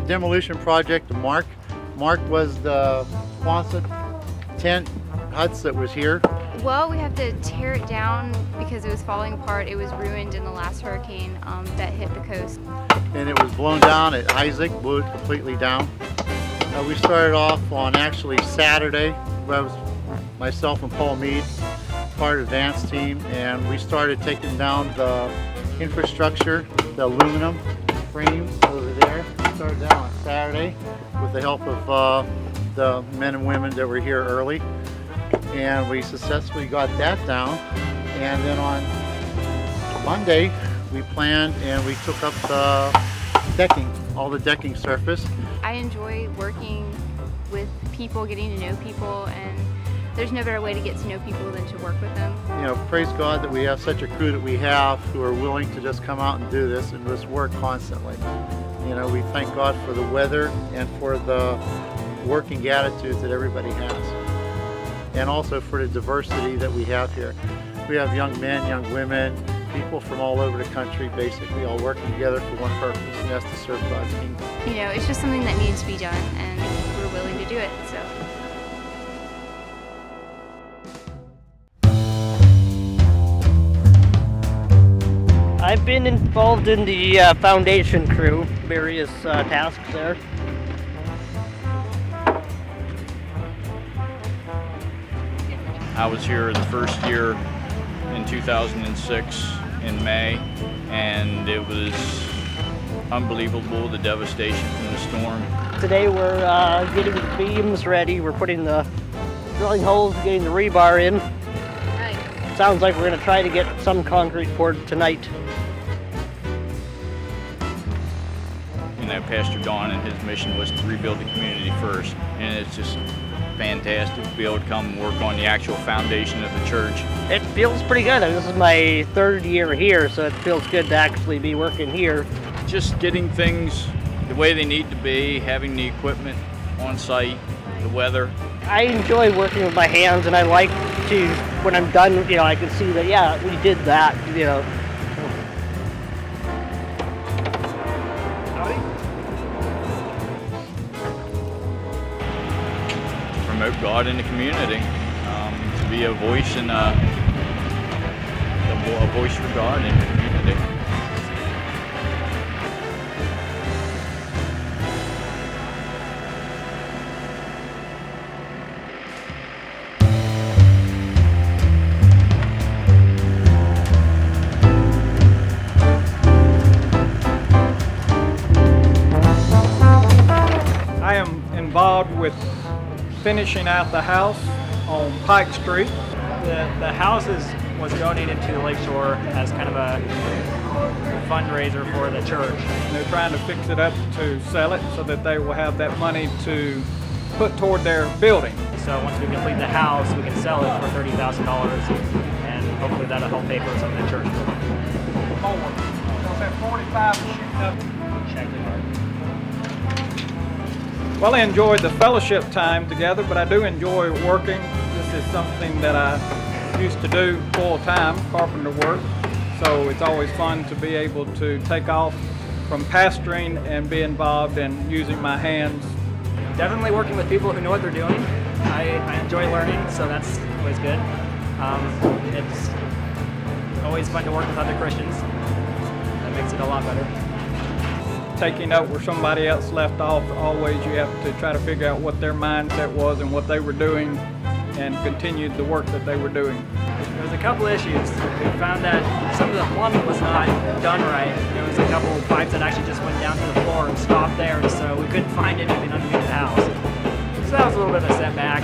demolition project to Mark. Mark was the Quonset tent huts that was here. Well, we have to tear it down because it was falling apart. It was ruined in the last hurricane that hit the coast. And it was blown down at Isaac, blew it completely down. We started off on actually Saturday. That was myself and Paul Mead, part of the advance team, and we started taking down the infrastructure, the aluminum frames over there. We started that on Saturday with the help of the men and women that were here early, and we successfully got that down. And then on Monday we planned and we took up the decking, all the decking surface. I enjoy working with people, getting to know people, and there's no better way to get to know people than to work with them. You know, praise God that we have such a crew that we have who are willing to just come out and do this and just work constantly. You know, we thank God for the weather and for the working attitude that everybody has, and also for the diversity that we have here. We have young men, young women, people from all over the country, basically all working together for one purpose, and that's to serve God's kingdom. You know, it's just something that needs to be done, and we're willing to do it. So. I've been involved in the foundation crew, various tasks there. I was here the first year in 2006 in May, and it was unbelievable, the devastation from the storm. Today we're getting the beams ready. We're putting the drilling holes, getting the rebar in. Nice. Sounds like we're going to try to get some concrete poured tonight. You know, Pastor Don and his mission was to rebuild the community first, and it's just fantastic to be able to come and work on the actual foundation of the church. It feels pretty good. This is my third year here, so it feels good to actually be working here. Just getting things the way they need to be, having the equipment on site, the weather. I enjoy working with my hands, and I like to, when I'm done, you know, I can see that, yeah, we did that, you know. Promote God in the community, to be a voice and a voice for God in the community. I am involved with finishing out the house on Pike Street. The house was donated to Lakeshore as kind of a fundraiser for the church. They're trying to fix it up to sell it so that they will have that money to put toward their building. So once we complete the house, we can sell it for $30,000, and hopefully that'll help pay for some of the church. Was that 45 shooting up? Check it out. Well, I enjoyed the fellowship time together, but I do enjoy working. This is something that I used to do full time, carpenter work. So it's always fun to be able to take off from pastoring and be involved in using my hands. Definitely working with people who know what they're doing. I enjoy learning, so that's always good. It's always fun to work with other Christians. That makes it a lot better. Taking up where somebody else left off, always you have to try to figure out what their mindset was and what they were doing, and continue the work that they were doing. There was a couple issues. We found that some of the plumbing was not done right. There was a couple of pipes that actually just went down to the floor and stopped there, so we couldn't find anything underneath the house. So that was a little bit of a setback.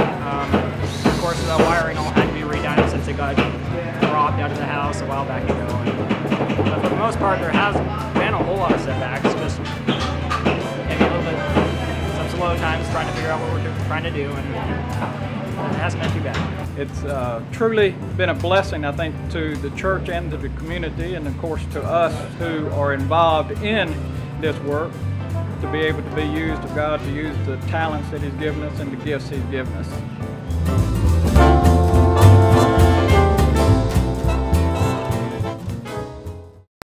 Of course, the wiring all had to be redone since it got dropped out of the house a while back ago. But for the most part, there hasn't been a whole lot of setbacks. Just maybe a little bit, some slow times trying to figure out what we're trying to do, and it hasn't been too bad. It's truly been a blessing, I think, to the church and to the community, and of course to us who are involved in this work, to be able to be used of God, to use the talents that He's given us and the gifts He's given us.